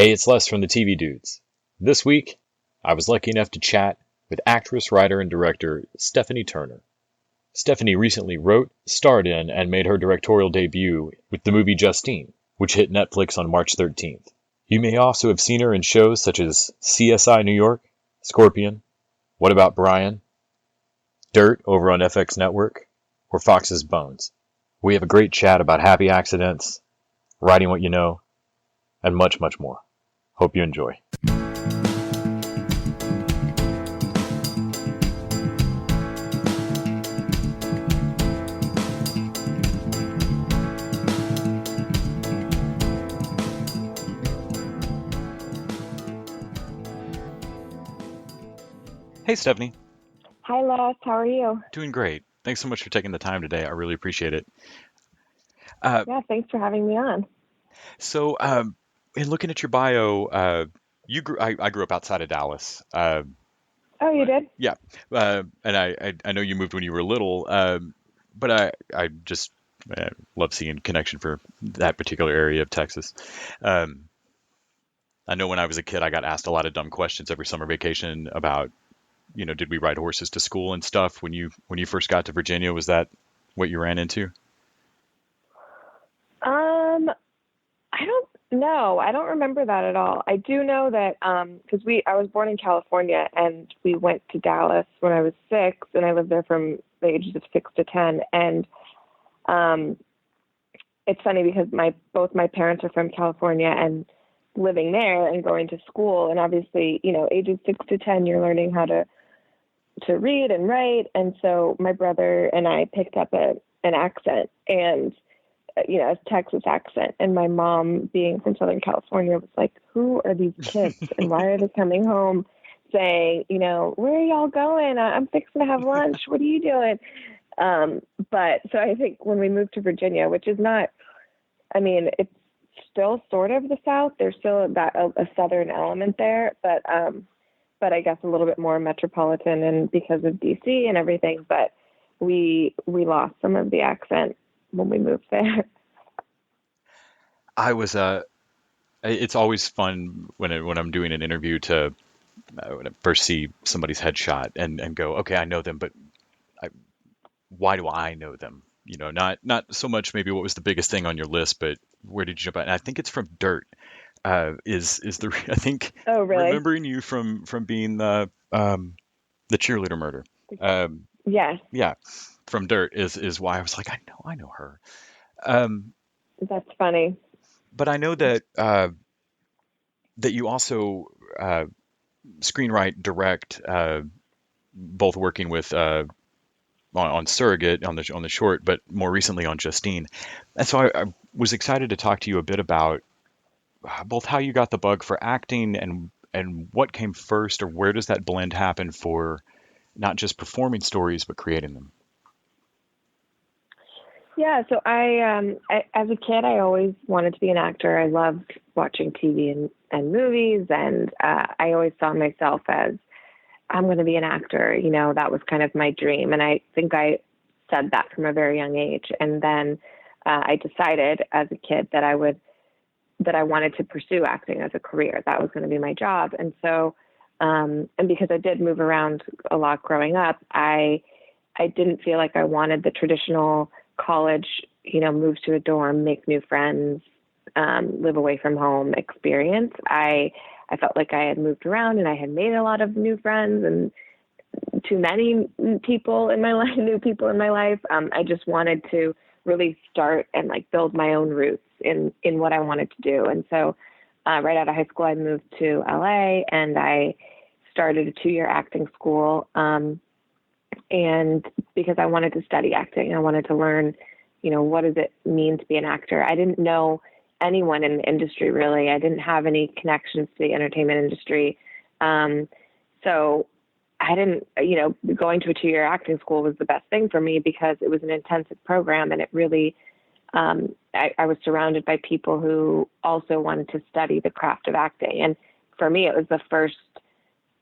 Hey, it's Les from the TV Dudes. This week, I was lucky enough to chat with actress, writer, and director Stephanie Turner. Stephanie recently wrote, starred in, and made her directorial debut with the movie Justine, which hit Netflix on March 13th. You may also have seen her in shows such as CSI New York, Scorpion, What About Brian, Dirt over on FX Network, or Fox's Bones. We have a great chat about happy accidents, writing what you know, and much, much more. Hope you enjoy. Hey, Stephanie. Hi, Les. How are you? Doing great. Thanks so much for taking the time today. I really appreciate it. Uh, Yeah, thanks for having me on. so, in looking at your bio, I grew up outside of Dallas. Oh, you did? Yeah, and I know you moved when you were little, but I just love seeing connection for that particular area of Texas. Um, I know when I was a kid, I got asked a lot of dumb questions every summer vacation about, did we ride horses to school and stuff when you first got to Virginia? Was that what you ran into? Um, I don't know. I don't remember that at all. I do know that because I was born in California and we went to Dallas when I was 6, and I lived there from the ages of 6 to 10. And um, it's funny because both my parents are from California, and living there and going to school, and obviously, ages 6 to 10, you're learning how to read and write. And so my brother and I picked up an accent, and a Texas accent. And my mom, being from Southern California, was like, "Who are these kids, and why are they coming home saying, where are y'all going? I'm fixing to have lunch. What are you doing?" But so I think when we moved to Virginia, which is not, I mean, it's still sort of the South. There's still a Southern element there, but I guess a little bit more metropolitan, and because of DC and everything. But we lost some of the accent when we moved there. I was It's always fun when I'm doing an interview to when I first see somebody's headshot and go, okay, I know them, but I, why do I know them? Not so much maybe what was the biggest thing on your list, but where did you jump out? And I think it's from Dirt. Is the I think Oh, really? remembering you from being the cheerleader murder. Um, Yes, yeah, from Dirt is why I was like, I know her. Um, that's funny. but I know that you also uh, screenwrite, direct, both working with on Surrogate on the short, but more recently on Justine. And so I was excited to talk to you a bit about both how you got the bug for acting and what came first, or where does that blend happen for not just performing stories but creating them. Yeah, so as a kid, I always wanted to be an actor. I loved watching TV and movies, and I always saw myself as, I'm going to be an actor. That was kind of my dream, and I think I said that from a very young age. And then I decided as a kid that I wanted to pursue acting as a career. That was going to be my job, and so and because I did move around a lot growing up, I didn't feel like I wanted the traditional college, move to a dorm, make new friends, live away from home experience. I felt like I had moved around and I had made a lot of new friends and too many people in my life, new people in my life. I just wanted to really start and like build my own roots in what I wanted to do. And so right out of high school, I moved to LA and I started a 2-year acting school. And because I wanted to study acting, I wanted to learn, what does it mean to be an actor? I didn't know anyone in the industry, really. I didn't have any connections to the entertainment industry. So I didn't, going to a 2-year acting school was the best thing for me because it was an intensive program, and it really, I was surrounded by people who also wanted to study the craft of acting. And for me, it was the first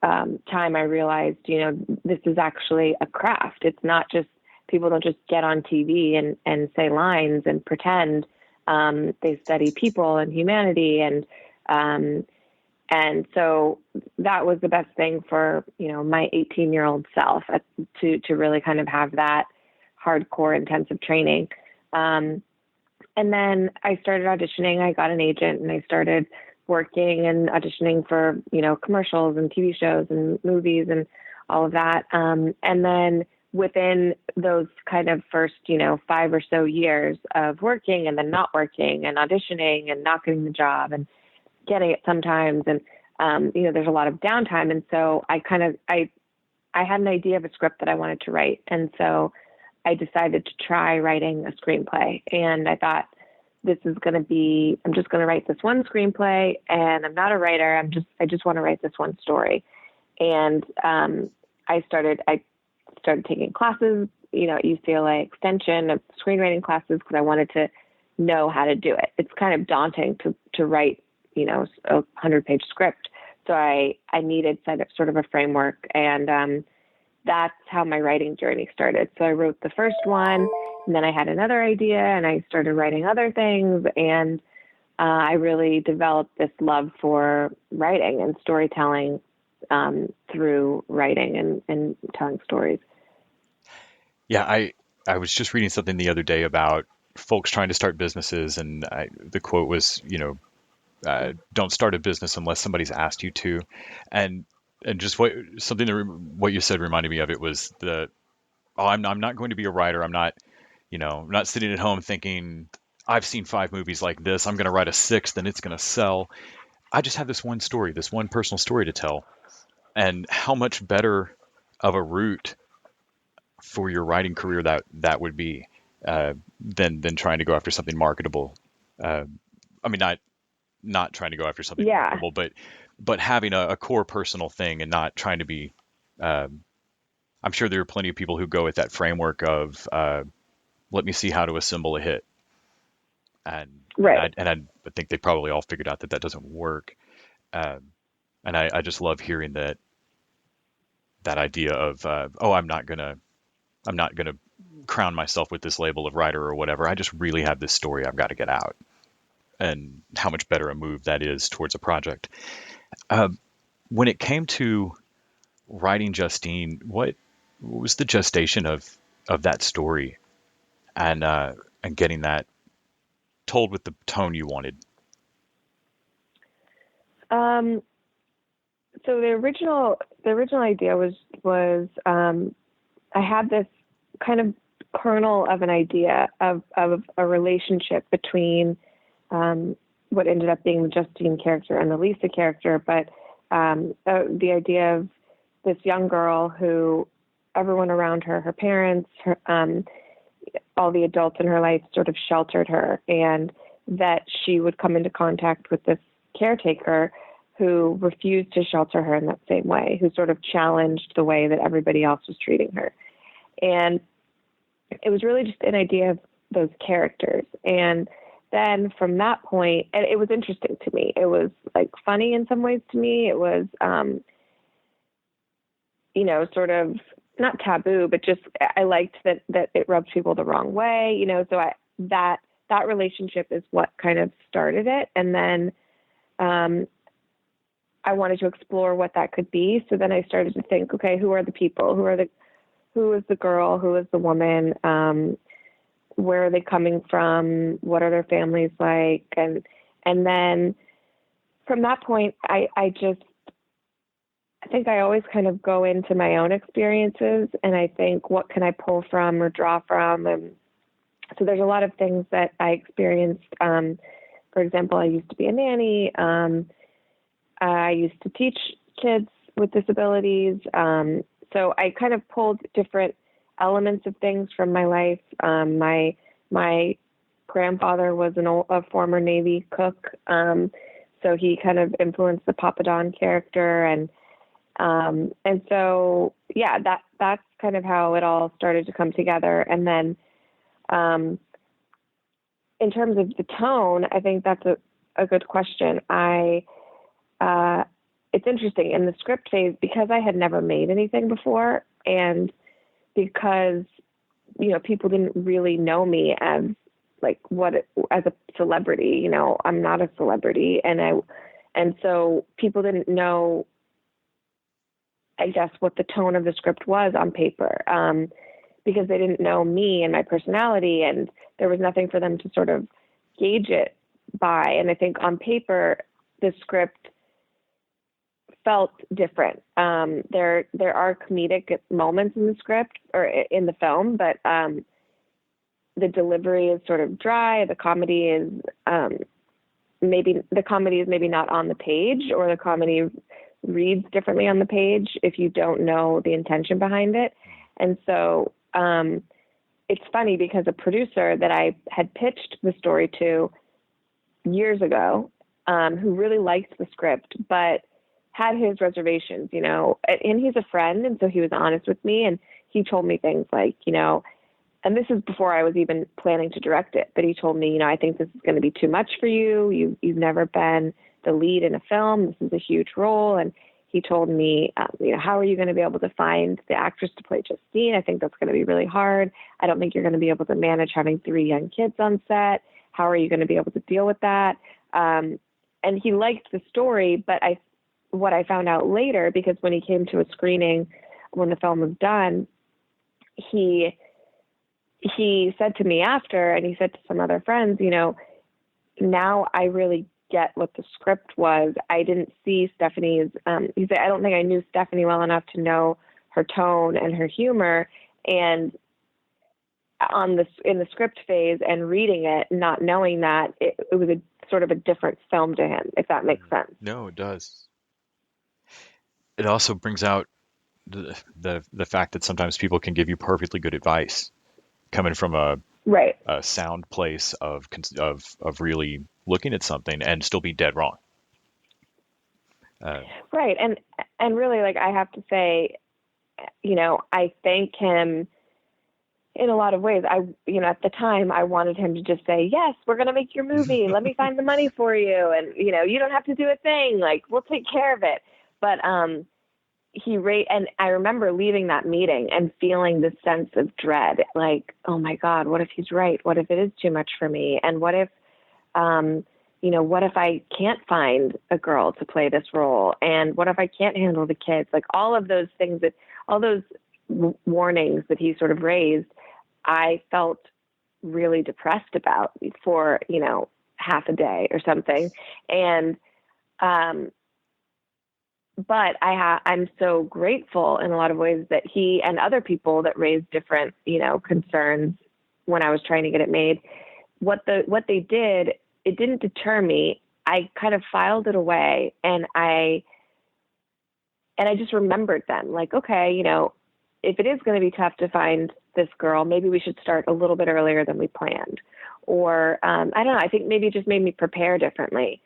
time I realized, this is actually a craft. It's not just, people don't just get on TV and say lines and pretend. They study people and humanity and And so that was the best thing for, my 18-year-old self, to really kind of have that hardcore intensive training. And then I started auditioning. I got an agent and I started working and auditioning for, commercials and TV shows and movies and all of that. And then within those kind of first, 5 or so years of working and then not working and auditioning and not getting the job and getting it sometimes. And, there's a lot of downtime. And so I had an idea of a script that I wanted to write. And so I decided to try writing a screenplay. And I thought, I'm just going to write this one screenplay, and I'm not a writer. I just want to write this one story. And, I started taking classes, at UCLA Extension of screenwriting classes, because I wanted to know how to do it. It's kind of daunting to write, a 100-page script. So I needed sort of a framework, and that's how my writing journey started. So I wrote the first one, and then I had another idea, and I started writing other things, and I really developed this love for writing and storytelling through writing and telling stories. Yeah, I was just reading something the other day about folks trying to start businesses, and the quote was, don't start a business unless somebody's asked you to, and just what you said reminded me of it was I'm not going to be a writer. I'm not, not sitting at home thinking I've seen 5 movies like this. I'm going to write a 6th and it's going to sell. I just have this one story, this one personal story to tell, and how much better of a route for your writing career that would be than trying to go after something marketable. I mean, not trying to go after something marketable, but having a core personal thing and not trying to be. I'm sure there are plenty of people who go with that framework of let me see how to assemble a hit, and right. I think they probably all figured out that doesn't work. And I just love hearing that idea of I'm not gonna crown myself with this label of writer or whatever. I just really have this story I've got to get out, and how much better a move that is towards a project. When it came to writing Justine, what was the gestation of that story, and getting that told with the tone you wanted? So the original idea was I had this kind of kernel of an idea of a relationship between what ended up being the Justine character and the Lisa character, but the idea of this young girl who everyone around her, her parents, all the adults in her life sort of sheltered her, and that she would come into contact with this caretaker who refused to shelter her in that same way, who sort of challenged the way that everybody else was treating her. And it was really just an idea of those characters. And then from that point, and it was interesting to me. It was like funny in some ways to me. It was, sort of not taboo, but just I liked that it rubbed people the wrong way, so that relationship is what kind of started it. And then I wanted to explore what that could be. So then I started to think, okay, who are the people? Who is the girl? Who is the woman? Where are they coming from? What are their families like? And then from that point, I think I always kind of go into my own experiences, and I think, what can I pull from or draw from? And so there's a lot of things that I experienced. For example, I used to be a nanny. I used to teach kids with disabilities. So I kind of pulled different elements of things from my life. My grandfather was a former Navy cook. So he kind of influenced the Papa Don character. And so, yeah, that's kind of how it all started to come together. And then, in terms of the tone, I think that's a good question. It's interesting in the script phase, because I had never made anything before, and because, people didn't really know me as as a celebrity. I'm not a celebrity, and And so people didn't know, I guess, what the tone of the script was on paper, because they didn't know me and my personality, and there was nothing for them to sort of gauge it by. And I think on paper, the script felt different. There are comedic moments in the script or in the film, but the delivery is sort of dry. The comedy is maybe not on the page, or the comedy reads differently on the page if you don't know the intention behind it. And so it's funny because a producer that I had pitched the story to years ago, who really liked the script, but had his reservations, and he's a friend. And so he was honest with me, and he told me things like, and this is before I was even planning to direct it, but he told me, I think this is going to be too much for you. You've never been the lead in a film. This is a huge role. And he told me, how are you going to be able to find the actress to play Justine? I think that's going to be really hard. I don't think you're going to be able to manage having 3 young kids on set. How are you going to be able to deal with that? And he liked the story, but what I found out later, because when he came to a screening, when the film was done, he said to me after, and he said to some other friends, now I really get what the script was. I didn't see Stephanie's, he said, I don't think I knew Stephanie well enough to know her tone and her humor. And in the script phase and reading it, not knowing that, it was a sort of a different film to him, if that makes sense. No, it does. It also brings out the fact that sometimes people can give you perfectly good advice coming from a sound place of really looking at something and still be dead wrong. Right. And really, like, I have to say, I thank him in a lot of ways. At the time I wanted him to just say, yes, we're going to make your movie. Let me find the money for you. And, you don't have to do a thing. Like, we'll take care of it. But, and I remember leaving that meeting and feeling this sense of dread, like, oh my God, what if he's right? What if it is too much for me? And what if, what if I can't find a girl to play this role? And what if I can't handle the kids? Like, all of those things, all those warnings that he sort of raised, I felt really depressed about for, half a day or something. And, but I'm so grateful in a lot of ways that he and other people that raised different, concerns when I was trying to get it made, what they did, it didn't deter me. I kind of filed it away, and I just remembered them, like, okay, if it is going to be tough to find this girl, maybe we should start a little bit earlier than we planned. Or, I don't know, I think maybe it just made me prepare differently.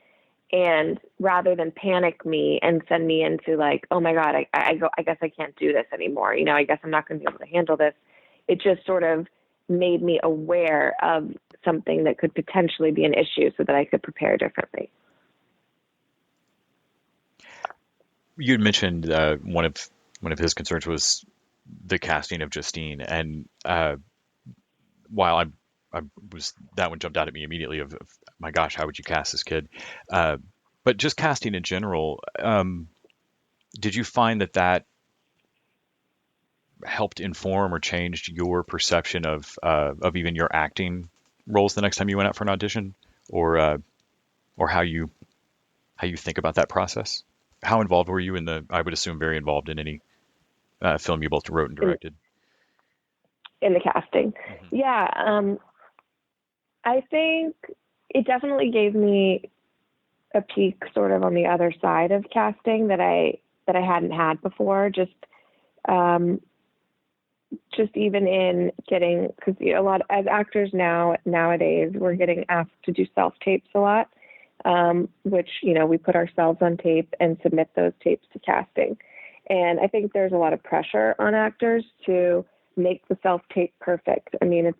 And rather than panic me and send me into like, oh my God, I guess I can't do this anymore. I guess I'm not going to be able to handle this. It just sort of made me aware of something that could potentially be an issue so that I could prepare differently. You had mentioned one of his concerns was the casting of Justine, and while I was, that one jumped out at me immediately of my gosh, how would you cast this kid? But just casting in general, did you find that helped inform or changed your perception of even your acting roles the next time you went out for an audition, or how you think about that process? How involved were you I would assume very involved in any film you both wrote and directed? In the casting. Mm-hmm. Yeah. I think it definitely gave me a peek sort of on the other side of casting that I hadn't had before. Just even in getting, because a lot as actors nowadays, we're getting asked to do self-tapes a lot, which, we put ourselves on tape and submit those tapes to casting. And I think there's a lot of pressure on actors to make the self-tape perfect. I mean,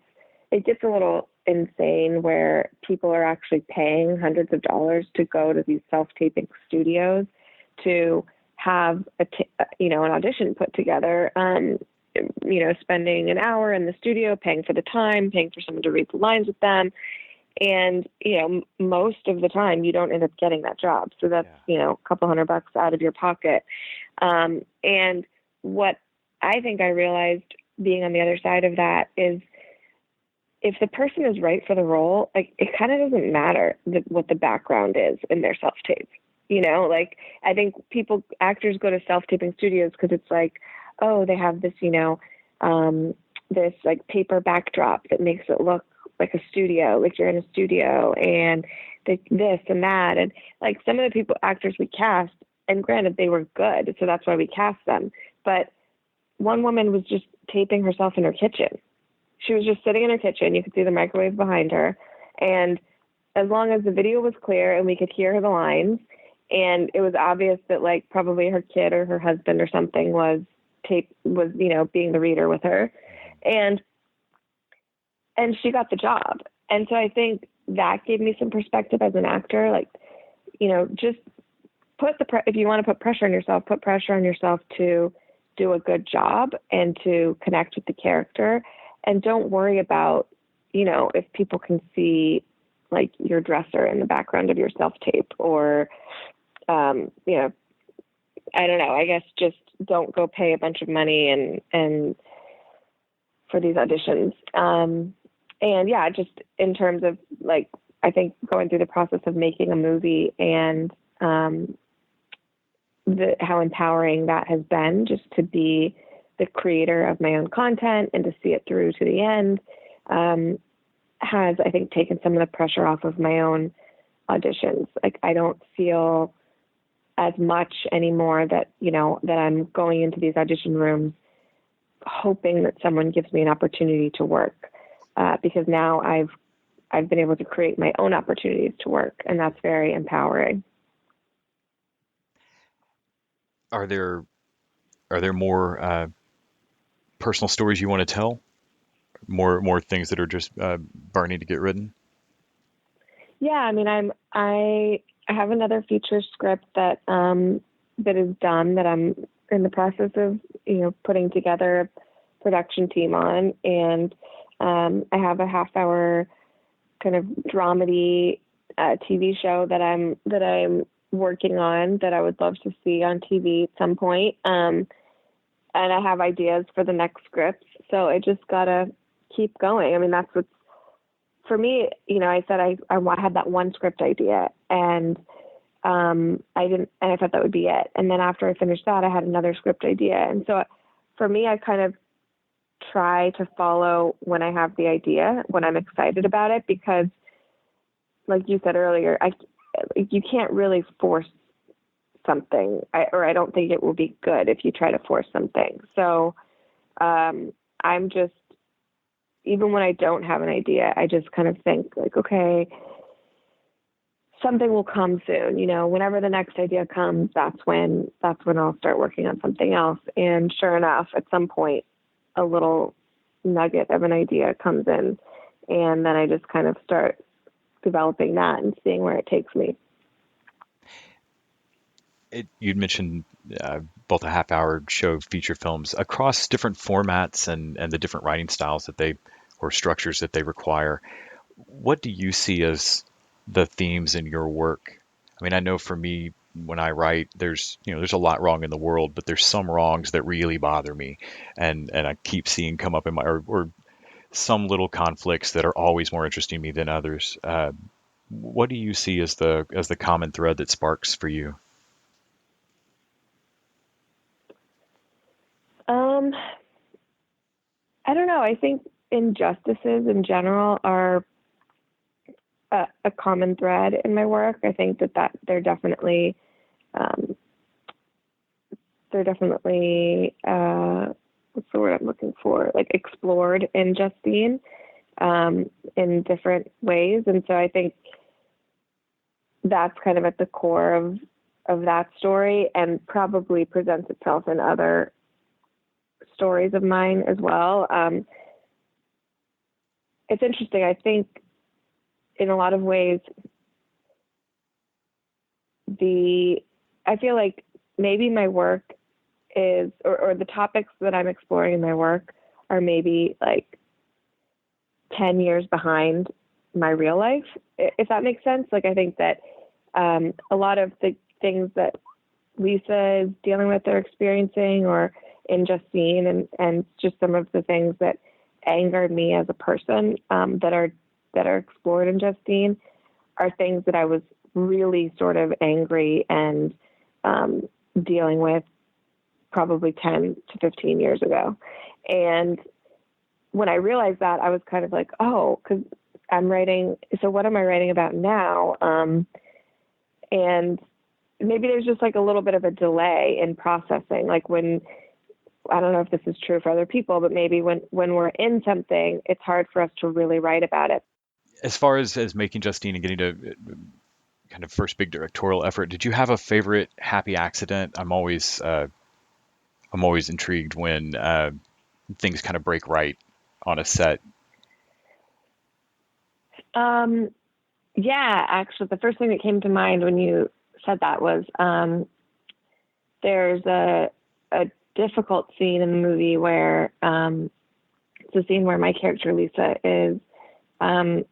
it gets a little insane where people are actually paying hundreds of dollars to go to these self-taping studios to have an audition put together, spending an hour in the studio, paying for the time, paying for someone to read the lines with them. And, most of the time you don't end up getting that job. So that's, Yeah. a couple $100 out of your pocket. And what I think I realized being on the other side of that is if the person is right for the role, like it kind of doesn't matter what the background is in their self tape. Like I think actors go to self taping studios because it's like, oh, they have this, this like paper backdrop that makes it look like a studio, like you're in a studio, and this and that, and like some of the actors we cast, and granted they were good, so that's why we cast them. But one woman was just taping herself in her kitchen. She was just sitting in her kitchen. You could see the microwave behind her. And as long as the video was clear and we could hear the lines, and it was obvious that like probably her kid or her husband or something was being the reader with her. And she got the job. And so I think that gave me some perspective as an actor. Like, just if you want to put pressure on yourself, put pressure on yourself to do a good job and to connect with the character. And don't worry about, if people can see like your dresser in the background of your self tape or, I don't know, I guess just don't go pay a bunch of money and for these auditions. And yeah, just in terms of like, I think going through the process of making a movie and, how empowering that has been just to be the creator of my own content and to see it through to the end, has, I think, taken some of the pressure off of my own auditions. Like I don't feel as much anymore that, that I'm going into these audition rooms hoping that someone gives me an opportunity to work, because now I've been able to create my own opportunities to work, and that's very empowering. Are there more personal stories you want to tell? More things that are just burning to get written? Yeah, I mean, I have another feature script that that is done that I'm in the process of putting together a production team on, and I have a half-hour kind of dramedy TV show that I'm working on that I would love to see on TV at some point. And I have ideas for the next scripts, so I just gotta keep going. I mean, that's what's for me. I said I had that one script idea, and I didn't, and I thought that would be it. And then after I finished that, I had another script idea, and so for me, I kind of try to follow when I have the idea, when I'm excited about it, because like you said earlier, you can't really force something, I don't think it will be good if you try to force something. So I'm just, even when I don't have an idea, I just kind of think like, okay, something will come soon. Whenever the next idea comes, that's when I'll start working on something else. And sure enough, at some point, a little nugget of an idea comes in, and then I just kind of start developing that and seeing where it takes me. You'd mentioned both a half-hour show feature films across different formats and the different writing styles or structures that they require. What do you see as the themes in your work? I mean, I know for me, when I write, there's a lot wrong in the world, but there's some wrongs that really bother me, and I keep seeing come up in my or some little conflicts that are always more interesting to me than others. What do you see as the common thread that sparks for you? I don't know. I think injustices in general are a common thread in my work. I think that um, they're definitely what's the word I'm looking for? Like explored in Justine in different ways, and so I think that's kind of at the core of that story, and probably presents itself in other stories of mine as well. It's interesting. I think in a lot of ways, I feel like maybe my work is, or the topics that I'm exploring in my work are maybe like 10 years behind my real life, if that makes sense. Like, I think that a lot of the things that Lisa is dealing with or experiencing, or in Justine, and just some of the things that angered me as a person, that are explored in Justine, are things that I was really sort of angry and dealing with probably 10 to 15 years ago. And when I realized that, I was kind of like, oh, because I'm writing. So what am I writing about now? And maybe there's just like a little bit of a delay in processing. Like, when, I don't know if this is true for other people, but maybe when we're in something, it's hard for us to really write about it. As far as making Justine and getting to kind of first big directorial effort, did you have a favorite happy accident? I'm always intrigued when things kind of break right on a set. Um, yeah, actually, the first thing that came to mind when you said that was, there's a difficult scene in the movie where it's a scene where my character Lisa is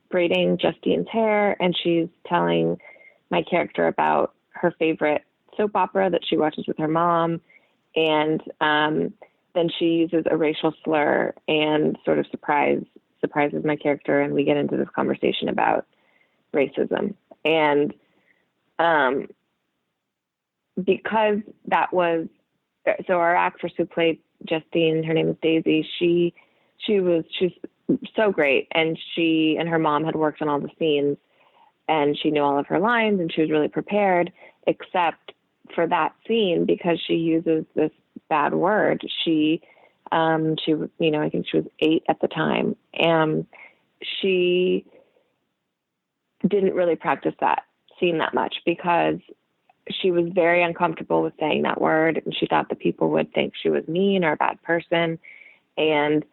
braiding Justine's hair, and she's telling my character about her favorite soap opera that she watches with her mom, and then she uses a racial slur and sort of surprises my character, and we get into this conversation about racism. And because that was, so our actress who played Justine, her name is Daisy, she's so great, and she and her mom had worked on all the scenes, and she knew all of her lines, and she was really prepared, except for that scene, because she uses this bad word. She was, I think she was 8 at the time, and she didn't really practice that scene that much, because she was very uncomfortable with saying that word, and she thought that people would think she was mean or a bad person. And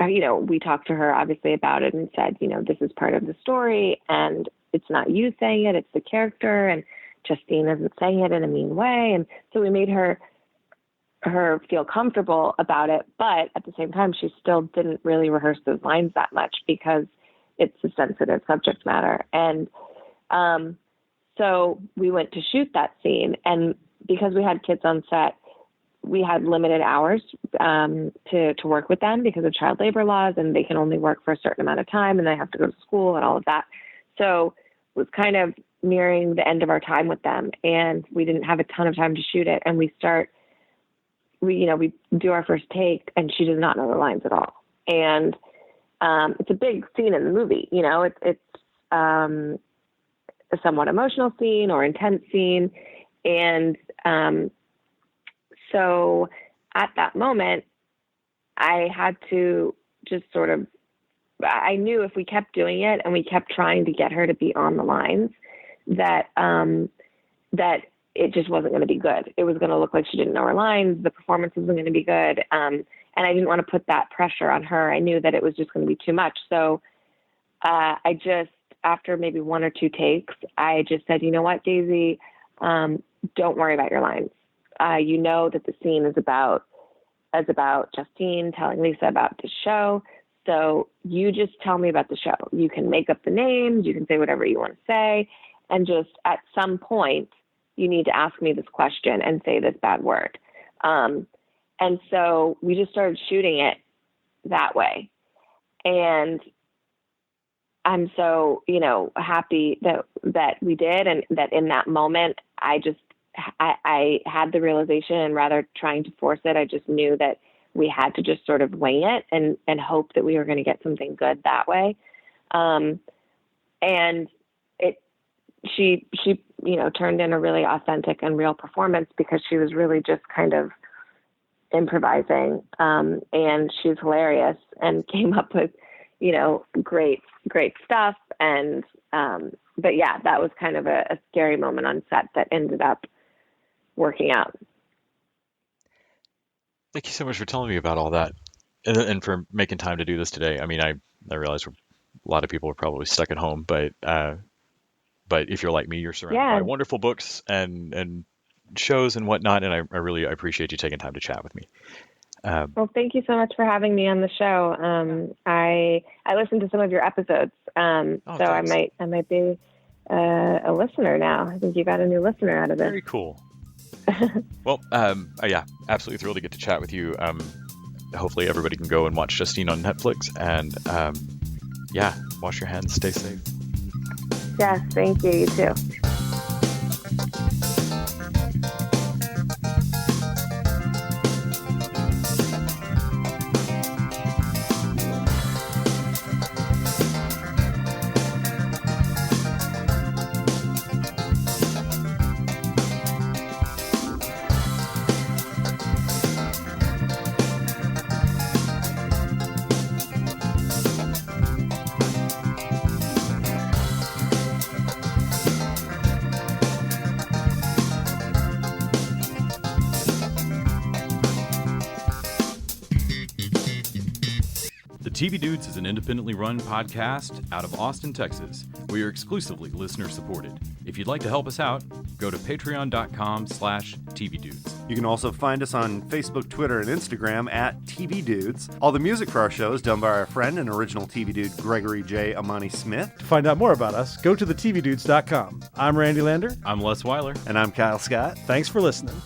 we talked to her obviously about it and said, this is part of the story, and it's not you saying it, it's the character, and Justine isn't saying it in a mean way. And so we made her feel comfortable about it, but at the same time, she still didn't really rehearse those lines that much, because it's a sensitive subject matter. And so we went to shoot that scene, and because we had kids on set, we had limited hours to work with them because of child labor laws, and they can only work for a certain amount of time, and they have to go to school and all of that. So it was kind of nearing the end of our time with them, and we didn't have a ton of time to shoot it. And we do our first take, and she does not know the lines at all. And it's a big scene in the movie. It's a somewhat emotional scene or intense scene. And so at that moment, I had to just sort of, I knew if we kept doing it and we kept trying to get her to be on the lines, that it just wasn't going to be good. It was going to look like she didn't know her lines. The performance wasn't going to be good. And I didn't want to put that pressure on her. I knew that it was just going to be too much. So I just, after maybe 1 or 2 takes, I just said, you know what, Daisy, don't worry about your lines. You know that the scene is about Justine telling Lisa about the show. So you just tell me about the show. You can make up the names. You can say whatever you want to say. And just at some point, you need to ask me this question and say this bad word. And so we just started shooting it that way. And I'm so, happy that we did. And that in that moment, I had the realization, and rather trying to force it, I just knew that we had to just sort of wing it and hope that we were going to get something good that way. And she turned in a really authentic and real performance, because she was really just kind of improvising. And she was hilarious and came up with, great stuff. And, but yeah, that was kind of a scary moment on set that ended up working out. Thank you so much for telling me about all that, and for making time to do this today. I mean, I realize a lot of people are probably stuck at home, but if you're like me, you're surrounded by wonderful books and shows and whatnot, and I really appreciate you taking time to chat with me. Well, thank you so much for having me on the show. I listened to some of your episodes, so thanks. I might be a listener now. I think you got a new listener out of this. Very cool. Well, yeah, absolutely thrilled to get to chat with you. Hopefully everybody can go and watch Justine on Netflix, and yeah, wash your hands, stay safe. Yes, thank you. You too. The TV Dudes is an independently run podcast out of Austin, Texas. We are exclusively listener supported. If you'd like to help us out, go to patreon.com/tvdudes. You can also find us on Facebook, Twitter, and Instagram at TV Dudes. All the music for our show is done by our friend and original TV Dude, Gregory J. Amani Smith. To find out more about us, go to thetvdudes.com. I'm Randy Lander. I'm Les Weiler. And I'm Kyle Scott. Thanks for listening.